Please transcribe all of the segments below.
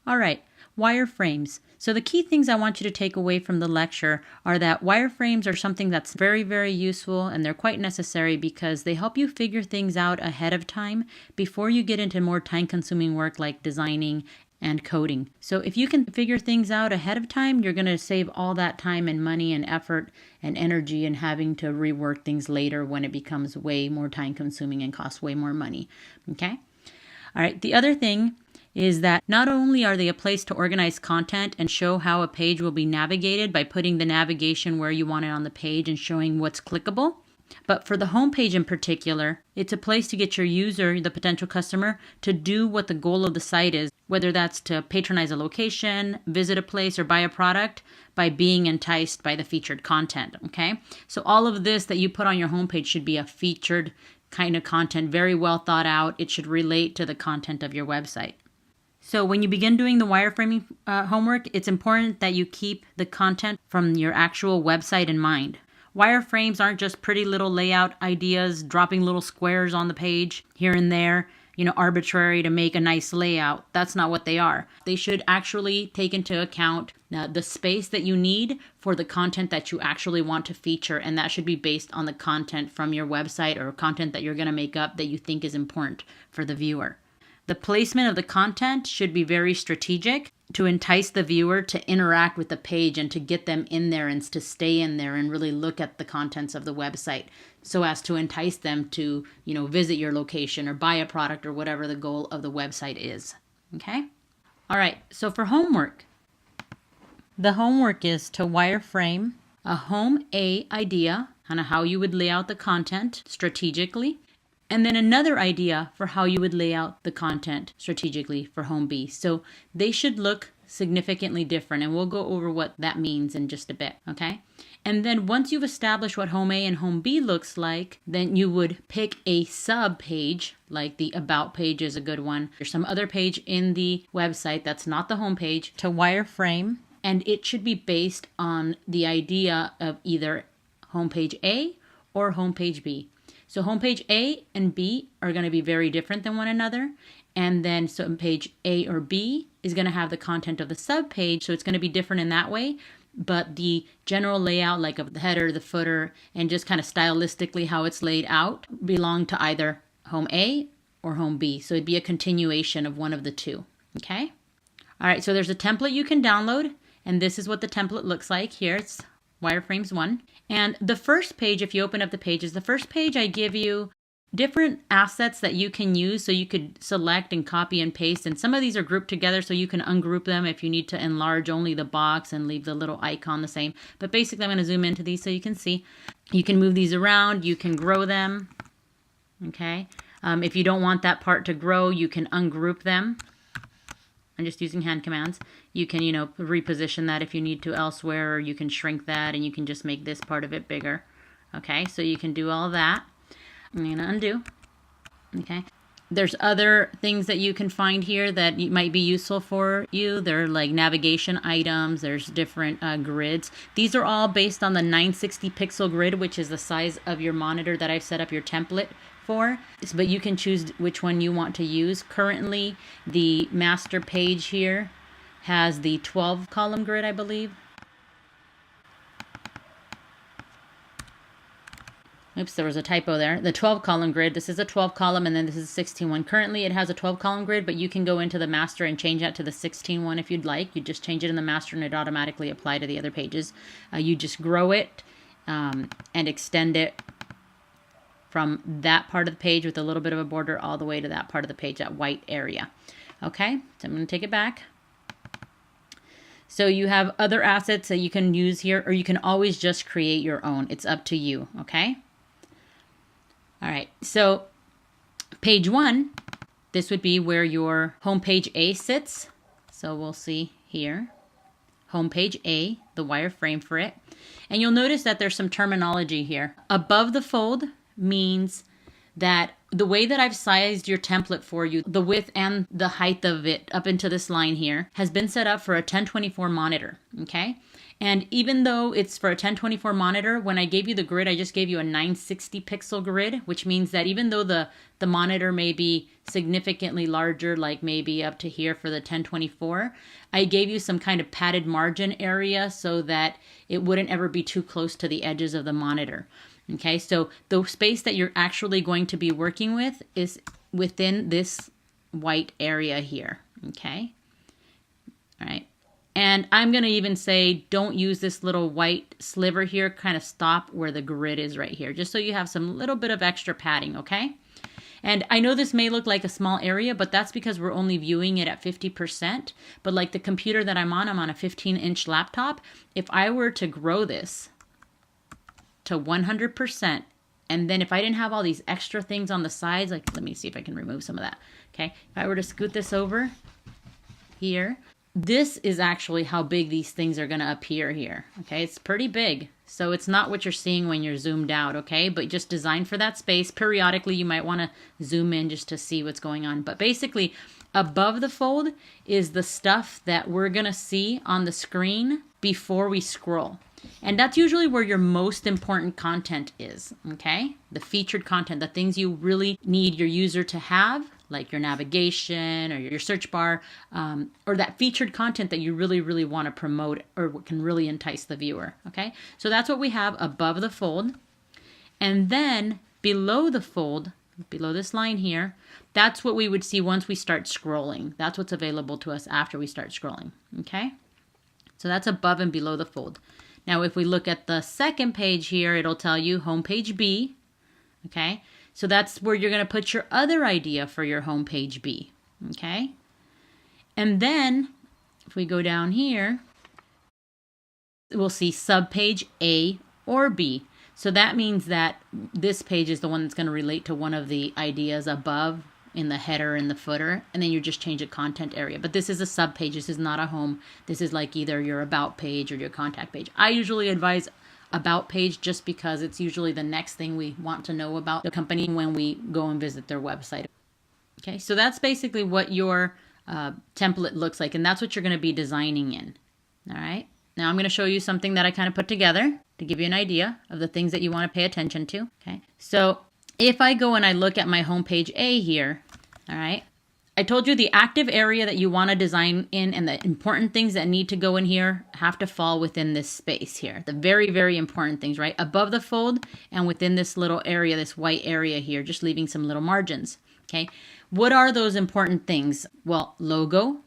All right, wireframes. So the key things I want you to take away from the lecture are that wireframes are something that's very, very useful, and they're quite necessary because they help you figure things out ahead of time before you get into more time-consuming work like designing and coding. So if you can figure things out ahead of time, you're going to save all that time and money and effort and energy and having to rework things later when it becomes way more time-consuming and costs way more money. Okay? All right, the other thing is that not only are they a place to organize content and show how a page will be navigated by putting the navigation where you want it on the page and showing what's clickable, but for the homepage in particular, it's a place to get your user, the potential customer, to do what the goal of the site is, whether that's to patronize a location, visit a place, or buy a product by being enticed by the featured content, okay? So all of this that you put on your homepage should be a featured kind of content, very well thought out. It should relate to the content of your website. So when you begin doing the wireframing homework, it's important that you keep the content from your actual website in mind. Wireframes aren't just pretty little layout ideas, dropping little squares on the page here and there, arbitrary to make a nice layout. That's not what they are. They should actually take into account the space that you need for the content that you actually want to feature, and that should be based on the content from your website or content that you're going to make up that you think is important for the viewer. The placement of the content should be very strategic to entice the viewer to interact with the page and to get them in there and to stay in there and really look at the contents of the website so as to entice them to, visit your location or buy a product or whatever the goal of the website is. Okay? All right, so for homework, the homework is to wireframe a home A idea on how you would lay out the content strategically, and then another idea for how you would lay out the content strategically for home B. So they should look significantly different, and we'll go over what that means in just a bit, okay? And then once you've established what home A and home B looks like, then you would pick a sub page, like the about page is a good one, or some other page in the website that's not the home page, to wireframe, and it should be based on the idea of either homepage A or homepage B. So homepage A and B are going to be very different than one another. And then so page A or B is going to have the content of the subpage. So it's going to be different in that way. But the general layout, like of the header, the footer, and just kind of stylistically how it's laid out, belong to either home A or home B. So it'd be a continuation of one of the two. Okay? All right, so there's a template you can download. And this is what the template looks like. Here it's Wireframes 1. And the first page, if you open up the pages, the first page I give you different assets that you can use so you could select and copy and paste. And some of these are grouped together so you can ungroup them if you need to enlarge only the box and leave the little icon the same. But basically I'm going to zoom into these so you can see. You can move these around, you can grow them. Okay. If you don't want that part to grow, you can ungroup them. I'm just using hand commands. You can, reposition that if you need to elsewhere, or you can shrink that and you can just make this part of it bigger. Okay, so you can do all that. I'm going to undo. Okay. There's other things that you can find here that might be useful for you. They're like navigation items. There's different grids. These are all based on the 960 pixel grid, which is the size of your monitor that I've set up your template for, but you can choose which one you want to use. Currently, the master page here has the 12 column grid, I believe. Oops, there was a typo there. The 12 column grid, this is a 12 column, and then this is a 16 one. Currently, it has a 12 column grid, but you can go into the master and change that to the 16 one if you'd like. You just change it in the master and it automatically apply to the other pages. You just grow it and extend it from that part of the page with a little bit of a border all the way to that part of the page, that white area. Okay, so I'm going to take it back. So you have other assets that you can use here, or you can always just create your own. It's up to you, okay? All right, so page 1, this would be where your homepage A sits. So we'll see here, homepage A, the wireframe for it. And you'll notice that there's some terminology here. Above the fold means that the way that I've sized your template for you, the width and the height of it up into this line here has been set up for a 1024 monitor, okay? And even though it's for a 1024 monitor, when I gave you the grid, I just gave you a 960 pixel grid, which means that even though the monitor may be significantly larger, like maybe up to here for the 1024, I gave you some kind of padded margin area so that it wouldn't ever be too close to the edges of the monitor. Okay, so the space that you're actually going to be working with is within this white area here. Okay, all right. And I'm going to even say don't use this little white sliver here, kind of stop where the grid is right here, just so you have some little bit of extra padding, okay? And I know this may look like a small area, but that's because we're only viewing it at 50%. But like the computer that I'm on a 15-inch laptop. If I were to grow this to 100%, and then if I didn't have all these extra things on the sides, like let me see if I can remove some of that, okay? If I were to scoot this over here, this is actually how big these things are going to appear here. Okay, it's pretty big. So it's not what you're seeing when you're zoomed out, okay? But just design for that space. Periodically, you might want to zoom in just to see what's going on. But basically, above the fold is the stuff that we're going to see on the screen before we scroll. And that's usually where your most important content is, okay? The featured content, the things you really need your user to have, like your navigation or your search bar, or that featured content that you really, really want to promote or can really entice the viewer, okay? So that's what we have above the fold. And then below the fold, below this line here, that's what we would see once we start scrolling. That's what's available to us after we start scrolling, okay? So that's above and below the fold. Now, if we look at the second page here, it'll tell you homepage B, okay? So that's where you're going to put your other idea for your homepage B, okay? And then if we go down here, we'll see subpage A or B. So that means that this page is the one that's going to relate to one of the ideas above in the header and the footer, and then you just change a content area. But this is a subpage. This is not a home. This is like either your about page or your contact page. I usually advise about page just because it's usually the next thing we want to know about the company when we go and visit their website. Okay, so that's basically what your template looks like, and that's what you're going to be designing in. All right, now I'm going to show you something that I kind of put together to give you an idea of the things that you want to pay attention to. Okay, so if I go and I look at my homepage A here, all right, I told you the active area that you want to design in and the important things that need to go in here have to fall within this space here. The very, very important things, right? Above the fold and within this little area, this white area here, just leaving some little margins, okay? What are those important things? Well, logo,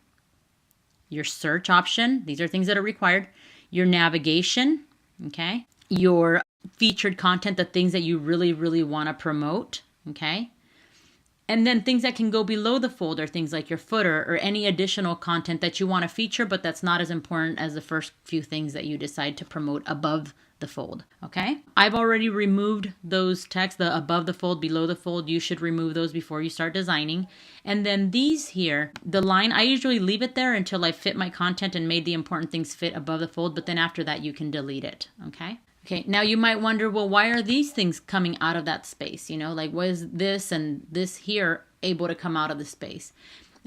your search option, these are things that are required, your navigation, okay? Your featured content, the things that you really, really want to promote, okay? And then things that can go below the fold are things like your footer or any additional content that you want to feature, but that's not as important as the first few things that you decide to promote above the fold, okay? I've already removed those texts, the above the fold, below the fold. You should remove those before you start designing. And then these here, the line, I usually leave it there until I fit my content and made the important things fit above the fold, but then after that you can delete it, okay? Okay, now you might wonder, well, why are these things coming out of that space? You know, like was this and this here able to come out of the space?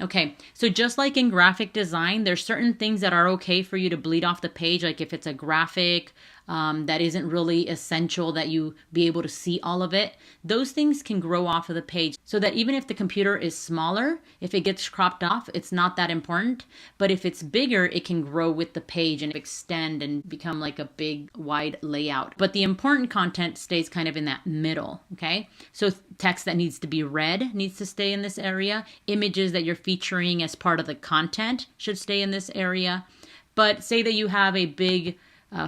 Okay, so just like in graphic design, there's certain things that are okay for you to bleed off the page, like if it's a graphic that isn't really essential that you be able to see all of it, those things can grow off of the page so that even if the computer is smaller, if it gets cropped off, it's not that important. But if it's bigger, it can grow with the page and extend and become like a big wide layout. But the important content stays kind of in that middle, okay? So text that needs to be read needs to stay in this area. Images that you're featuring as part of the content should stay in this area. But say that you have a big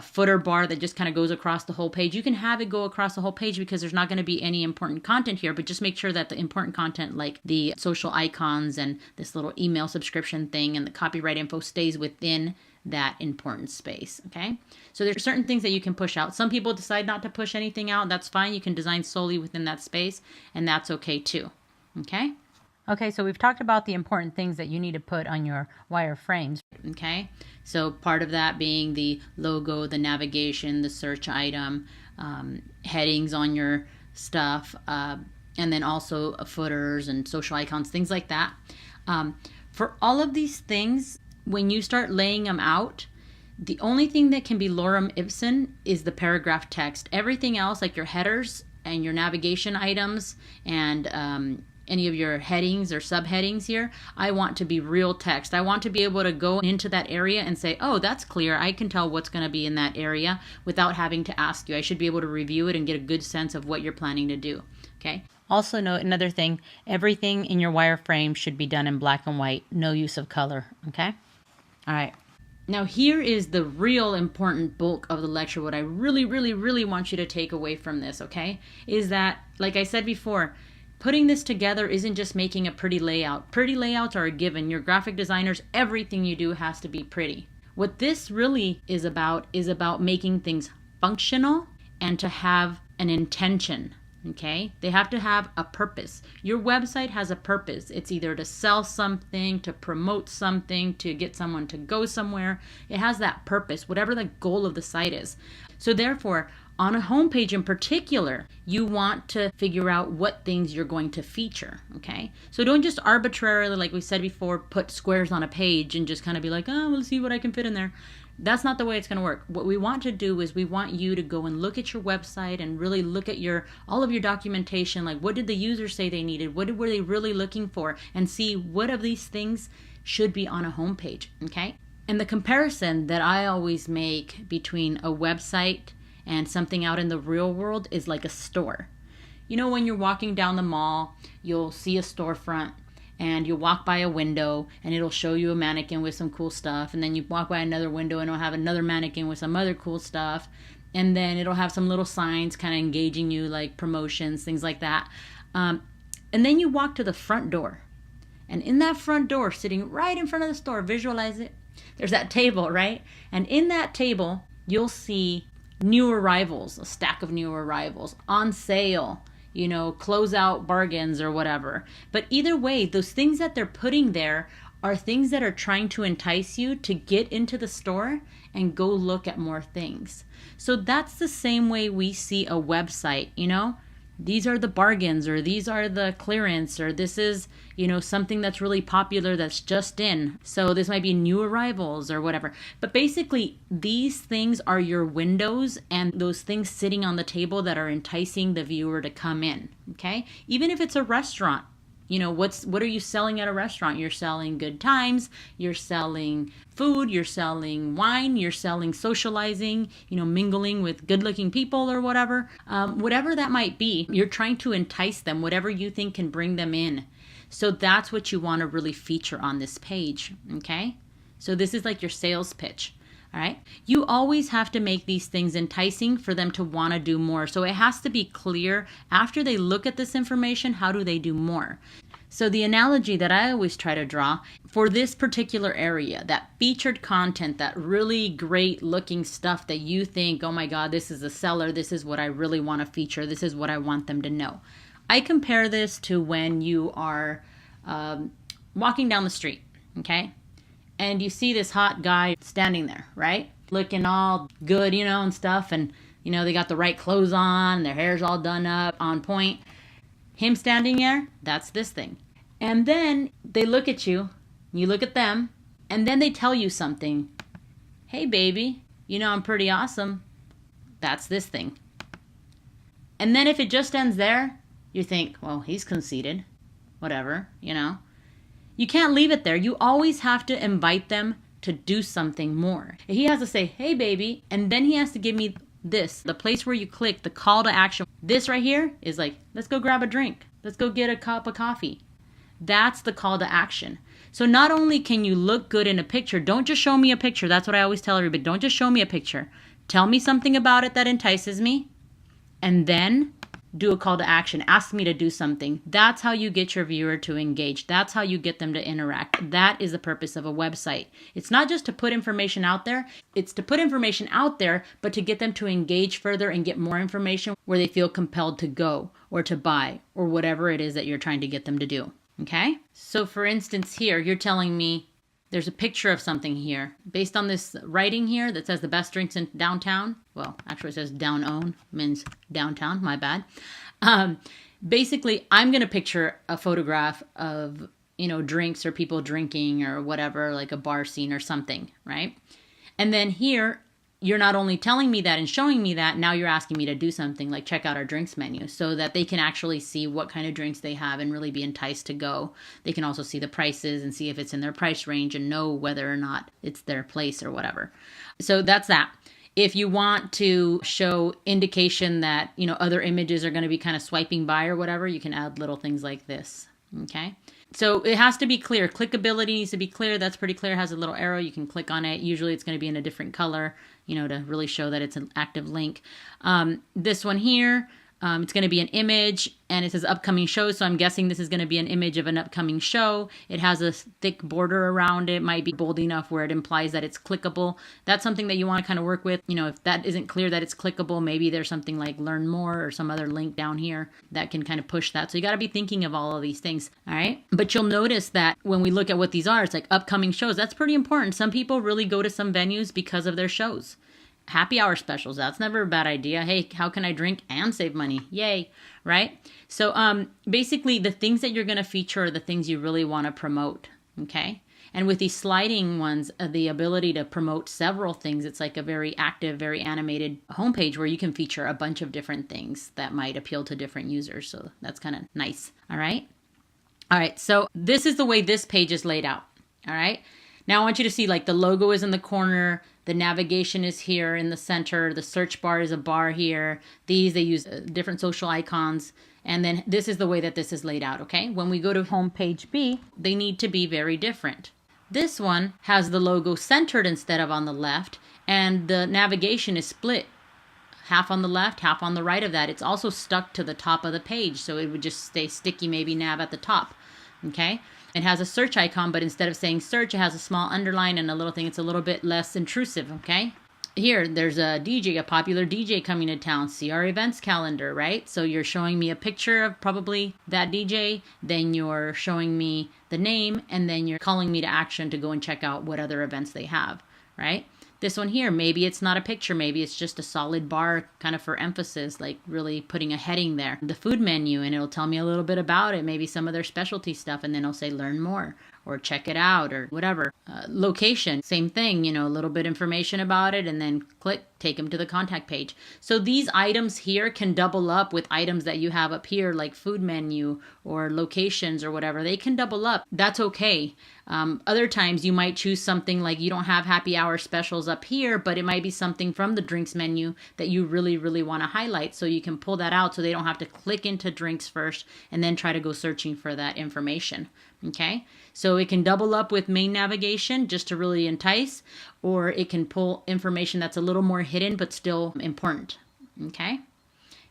footer bar that just kind of goes across the whole page. You can have it go across the whole page because there's not going to be any important content here, but just make sure that the important content like the social icons and this little email subscription thing and the copyright info stays within that important space, okay? So there's certain things that you can push out. Some people decide not to push anything out. That's fine. You can design solely within that space, and that's okay too, okay? Okay, so we've talked about the important things that you need to put on your wireframes, okay? So part of that being the logo, the navigation, the search item, headings on your stuff, and then also footers and social icons, things like that. For all of these things, when you start laying them out, The only thing that can be lorem ipsum is the paragraph text. Everything else, like your headers and your navigation items and any of your headings or subheadings here, I want to be real text. I want to be able to go into that area and say, oh, that's clear. I can tell what's going to be in that area without having to ask you. I should be able to review it and get a good sense of what you're planning to do. Okay. Also note another thing, everything in your wireframe should be done in black and white. No use of color. Okay. All right. Now here is the real important bulk of the lecture. What I really, really, really want you to take away from this, okay, is that, like I said before, putting this together isn't just making a pretty layout. Pretty layouts are a given. Your graphic designers, everything you do has to be pretty. What this really is about making things functional and to have an intention. Okay, they have to have a purpose. Your website has a purpose. It's either to sell something, to promote something, to get someone to go somewhere. It has that purpose, whatever the goal of the site is. So therefore, on a homepage in particular, you want to figure out what things you're going to feature, okay? So don't just arbitrarily, like we said before, put squares on a page and just kind of be like, oh, we'll see what I can fit in there. That's not the way it's going to work. What we want to do is we want you to go and look at your website and really look at all of your documentation. Like, what did the user say they needed? What were they really looking for? And see what of these things should be on a homepage, okay? And the comparison that I always make between a website and something out in the real world is like a store. You know, when you're walking down the mall, you'll see a storefront and you'll walk by a window and it'll show you a mannequin with some cool stuff, and then you walk by another window and it'll have another mannequin with some other cool stuff, and then it'll have some little signs kind of engaging you, like promotions, things like that. And then you walk to the front door, and in that front door, sitting right in front of the store, visualize it, there's that table, right? And in that table you'll see new arrivals, a stack of new arrivals on sale, you know, closeout bargains or whatever. But either way, those things that they're putting there are things that are trying to entice you to get into the store and go look at more things. So that's the same way we see a website, you know. These are the bargains, or these are the clearance, or this is, you know, something that's really popular that's just in. So this might be new arrivals or whatever. But basically, these things are your windows and those things sitting on the table that are enticing the viewer to come in, okay? Even if it's a restaurant, you know, what are you selling at a restaurant? You're selling good times, you're selling food, you're selling wine, you're selling socializing, you know, mingling with good-looking people or whatever. Whatever that might be, you're trying to entice them, whatever you think can bring them in. So that's what you want to really feature on this page, okay? So this is like your sales pitch. All right. You always have to make these things enticing for them to want to do more. So it has to be clear after they look at this information, how do they do more? So the analogy that I always try to draw for this particular area, that featured content, that really great looking stuff that you think, oh my God, this is a seller. This is what I really want to feature. This is what I want them to know. I compare this to when you are walking down the street, okay? And you see this hot guy standing there, right? Looking all good, you know, and stuff. And, you know, they got the right clothes on. Their hair's all done up, on point. Him standing there, that's this thing. And then they look at you. You look at them. And then they tell you something. Hey, baby, you know I'm pretty awesome. That's this thing. And then if it just ends there, you think, well, he's conceited. Whatever, you know. You can't leave it there. You always have to invite them to do something more. He has to say, hey, baby, and then he has to give me this, the place where you click, the call to action. This right here is like, let's go grab a drink. Let's go get a cup of coffee. That's the call to action. So not only can you look good in a picture, don't just show me a picture. That's what I always tell everybody. Don't just show me a picture. Tell me something about it that entices me, and then do a call to action. Ask me to do something. That's how you get your viewer to engage. That's how you get them to interact. That is the purpose of a website. It's not just to put information out there. It's to put information out there, but to get them to engage further and get more information where they feel compelled to go or to buy or whatever it is that you're trying to get them to do. Okay? So for instance here, you're telling me there's a picture of something here. Based on this writing here that says the best drinks in downtown. Well, actually it says down-own, means downtown, my bad. Basically, I'm going to picture a photograph of, you know, drinks or people drinking or whatever, like a bar scene or something, right? And then here, you're not only telling me that and showing me that, now you're asking me to do something like check out our drinks menu so that they can actually see what kind of drinks they have and really be enticed to go. They can also see the prices and see if it's in their price range and know whether or not it's their place or whatever. So that's that. If you want to show indication that, other images are going to be kind of swiping by or whatever, you can add little things like this. Okay. So it has to be clear. Clickability needs to be clear. That's pretty clear. It has a little arrow. You can click on it. Usually it's going to be in a different color, to really show that it's an active link. This one here, it's going to be an image, and it says upcoming show. So I'm guessing this is going to be an image of an upcoming show. It has a thick border around it. Might be bold enough where it implies that it's clickable. That's something that you want to kind of work with. If that isn't clear that it's clickable, maybe there's something like learn more or some other link down here that can kind of push that. So you got to be thinking of all of these things. All right. But you'll notice that when we look at what these are, it's like upcoming shows. That's pretty important. Some people really go to some venues because of their shows. Happy hour specials, that's never a bad idea. Hey, how can I drink and save money? Yay, right? So basically the things that you're going to feature are the things you really want to promote, okay? And with these sliding ones, the ability to promote several things, it's like a very active, very animated homepage where you can feature a bunch of different things that might appeal to different users. So that's kind of nice, all right? All right, so this is the way this page is laid out, all right? Now I want you to see like the logo is in the corner, the navigation is here in the center, the search bar is a bar here. They use different social icons. And then this is the way that this is laid out, okay? When we go to homepage B, they need to be very different. This one has the logo centered instead of on the left, and the navigation is split. Half on the left, half on the right of that. It's also stuck to the top of the page, so it would just stay sticky, maybe nav at the top, okay? It has a search icon, but instead of saying search, it has a small underline and a little thing. It's a little bit less intrusive, okay? Here, there's a DJ, a popular DJ coming to town. See our events calendar, right? So you're showing me a picture of probably that DJ, then you're showing me the name, and then you're calling me to action to go and check out what other events they have, right? This one here, maybe it's not a picture, maybe it's just a solid bar kind of for emphasis, like really putting a heading there. The food menu, and it'll tell me a little bit about it, maybe some of their specialty stuff, and then it'll say learn more or check it out or whatever. Location, same thing, a little bit information about it, and then click, take them to the contact page. So these items here can double up with items that you have up here, like food menu or locations or whatever. They can double up. That's okay. Other times you might choose something like you don't have happy hour specials up here, but it might be something from the drinks menu that you really, really want to highlight. So you can pull that out so they don't have to click into drinks first and then try to go searching for that information. Okay, so it can double up with main navigation just to really entice, or it can pull information that's a little more hidden but still important. Okay,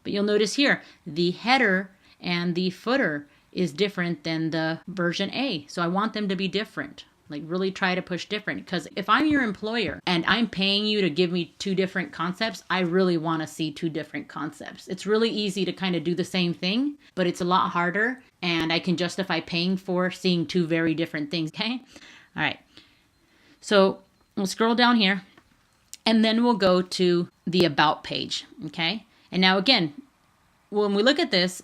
but you'll notice here the header and the footer is different than the version A. So I want them to be different. Like really try to push different, because if I'm your employer and I'm paying you to give me two different concepts, I really want to see two different concepts. It's really easy to kind of do the same thing, but it's a lot harder, and I can justify paying for seeing two very different things. Okay. All right. So we'll scroll down here and then we'll go to the about page. Okay. And now again, when we look at this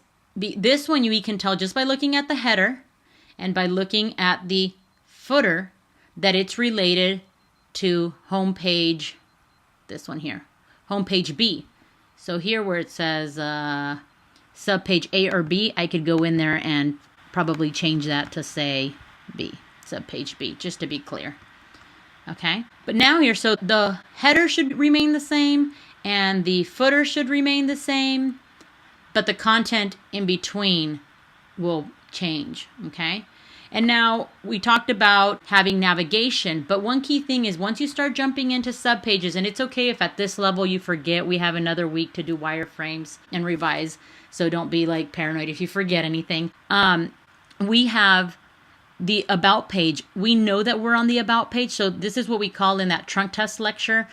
one, we can tell just by looking at the header and by looking at the footer that it's related to homepage, this one here, homepage B. So here where it says subpage A or B, I could go in there and probably change that to say B, subpage B, just to be clear. Okay, but now here, so the header should remain the same and the footer should remain the same, but the content in between will change, okay? And now we talked about having navigation, but one key thing is once you start jumping into subpages, and it's okay if at this level you forget, we have another week to do wireframes and revise, so don't be like paranoid if you forget anything. We have the about page. We know that we're on the about page, so this is what we call in that trunk test lecture,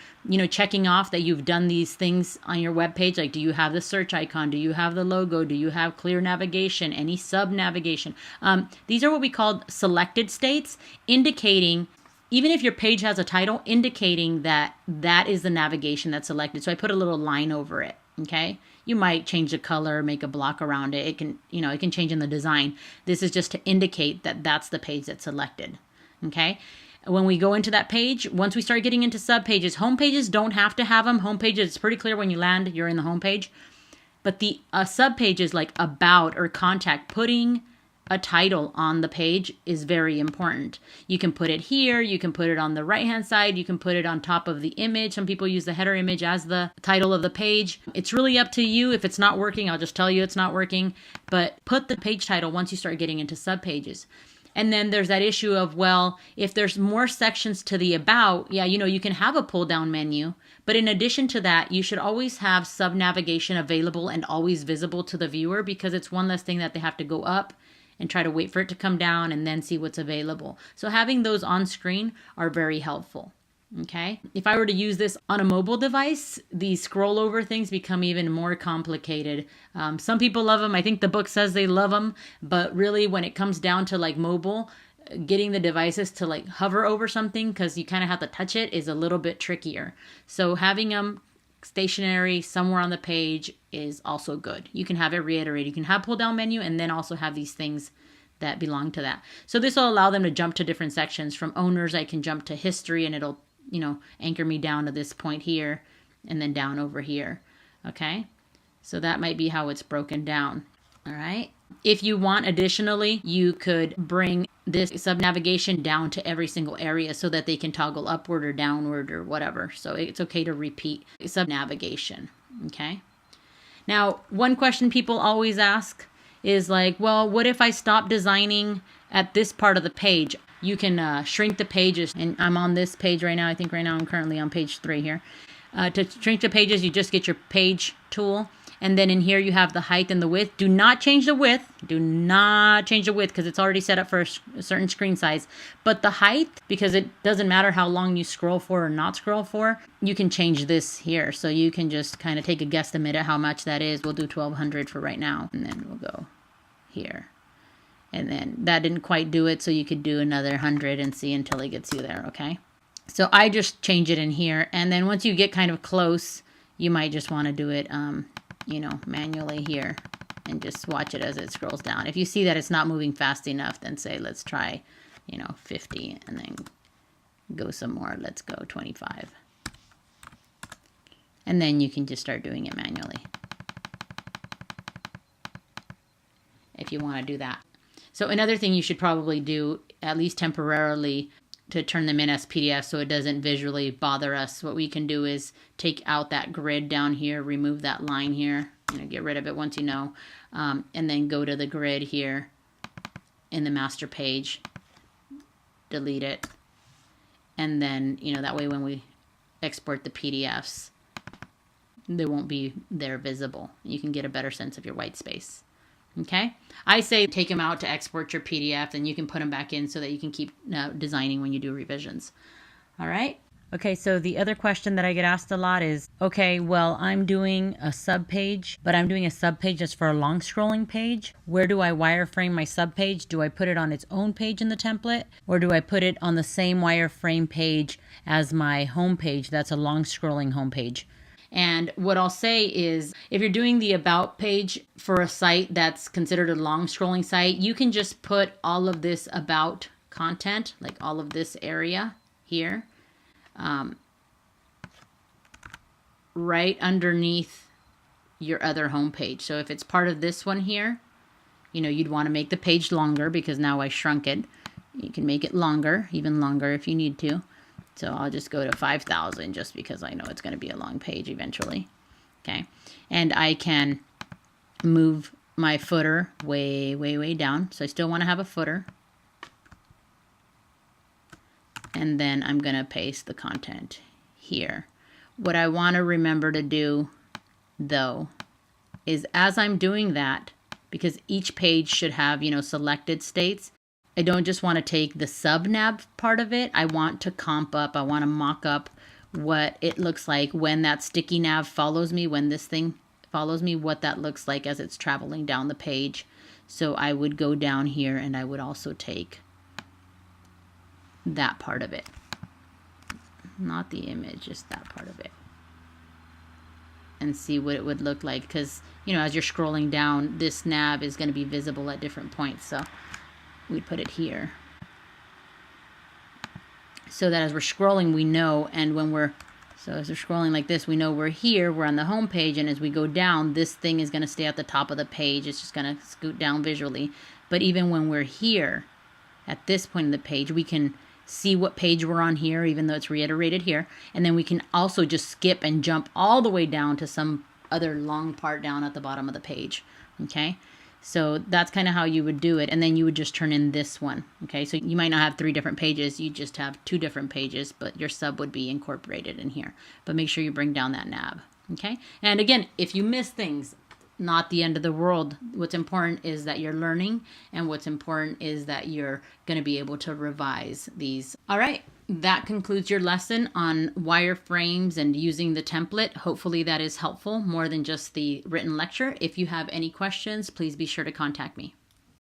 checking off that you've done these things on your web page. Like, do you have the search icon? Do you have the logo? Do you have clear navigation? Any sub navigation? These are what we call selected states, indicating, even if your page has a title, indicating that that is the navigation that's selected. So I put a little line over it. Okay. You might change the color, make a block around it. It can, it can change in the design. This is just to indicate that that's the page that's selected. Okay. when we go into that page, once we start getting into sub pages, home pages don't have to have them. Home pages, it's pretty clear when you land, you're in the home page. But the sub pages like about or contact, putting a title on the page is very important. You can put it here, you can put it on the right hand side, you can put it on top of the image. Some people use the header image as the title of the page. It's really up to you. If it's not working, I'll just tell you it's not working. But put the page title once you start getting into sub pages. And then there's that issue of, well, if there's more sections to the about, yeah, you can have a pull down menu. But in addition to that, you should always have sub navigation available and always visible to the viewer, because it's one less thing that they have to go up and try to wait for it to come down and then see what's available. So having those on screen are very helpful. Okay. If I were to use this on a mobile device, these scroll over things become even more complicated. Some people love them. I think the book says they love them, but really when it comes down to like mobile, getting the devices to like hover over something, because you kind of have to touch it, is a little bit trickier. So having them stationary somewhere on the page is also good. You can have it reiterated. You can have pull down menu and then also have these things that belong to that. So this will allow them to jump to different sections. From owners, I can jump to history and it'll, anchor me down to this point here and then down over here. Okay. So that might be how it's broken down. All right. If you want, additionally, you could bring this sub navigation down to every single area so that they can toggle upward or downward or whatever. So it's okay to repeat sub navigation. Okay. Now, one question people always ask is like, well, what if I stop designing at this part of the page? You can shrink the pages, and I'm on this page right now. I think right now I'm currently on page 3 here. To shrink the pages, you just get your page tool. And then in here you have the height and the width. Do not change the width. Do not change the width because it's already set up for a certain screen size. But the height, because it doesn't matter how long you scroll for or not scroll for, you can change this here. So you can just kind of take a guesstimate at how much that is. We'll do 1200 for right now. And then we'll go here. And then that didn't quite do it. So you could do another 100 and see until it gets you there. Okay. So I just change it in here. And then once you get kind of close, you might just want to do it manually here and just watch it as it scrolls down. If you see that it's not moving fast enough, then say, let's try, 50 and then go some more. Let's go 25. And then you can just start doing it manually if you want to do that. So another thing you should probably do, at least temporarily, to turn them in as PDF so it doesn't visually bother us. What we can do is take out that grid down here, remove that line here, get rid of it once and then go to the grid here in the master page, delete it, and then, that way when we export the PDFs, they won't be there visible. You can get a better sense of your white space. Okay, I say take them out to export your PDF, and you can put them back in so that you can keep designing when you do revisions. All right. Okay, so the other question that I get asked a lot is, okay, well, I'm doing a sub page, but I'm doing a sub page just for a long scrolling page. Where do I wireframe my sub page? Do I put it on its own page in the template, or do I put it on the same wireframe page as my home page? That's a long scrolling home page. And what I'll say is, if you're doing the about page for a site that's considered a long scrolling site, you can just put all of this about content, like all of this area here, right underneath your other home page. So if it's part of this one here, you'd want to make the page longer because now I shrunk it. You can make it longer, even longer if you need to. So I'll just go to 5,000 just because I know it's going to be a long page eventually. Okay. And I can move my footer way, way, way down. So I still want to have a footer. And then I'm going to paste the content here. What I want to remember to do, though, is as I'm doing that, because each page should have, selected states, I don't just want to take the sub-nav part of it. I want to comp up. I want to mock up what it looks like when that sticky nav follows me, when this thing follows me, what that looks like as it's traveling down the page. So I would go down here and I would also take that part of it. Not the image, just that part of it. And see what it would look like. Because, as you're scrolling down, this nav is going to be visible at different points. So we'd put it here. so that as we're scrolling, we know, and when we're, so as we're scrolling like this, we know we're here, we're on the home page, and as we go down, this thing is going to stay at the top of the page. It's just going to scoot down visually. But even when we're here, at this point in the page, we can see what page we're on here, even though it's reiterated here. And then we can also just skip and jump all the way down to some other long part down at the bottom of the page. Okay, so that's kind of how you would do it. And then you would just turn in this one. Okay, so you might not have 3 different pages, you just have 2 different pages, but your sub would be incorporated in here. But make sure you bring down that nav. Okay, and again, if you miss things, not the end of the world. What's important is that you're learning, and what's important is that you're going to be able to revise these. All right, that concludes your lesson on wireframes and using the template. Hopefully that is helpful more than just the written lecture. If you have any questions, please be sure to contact me.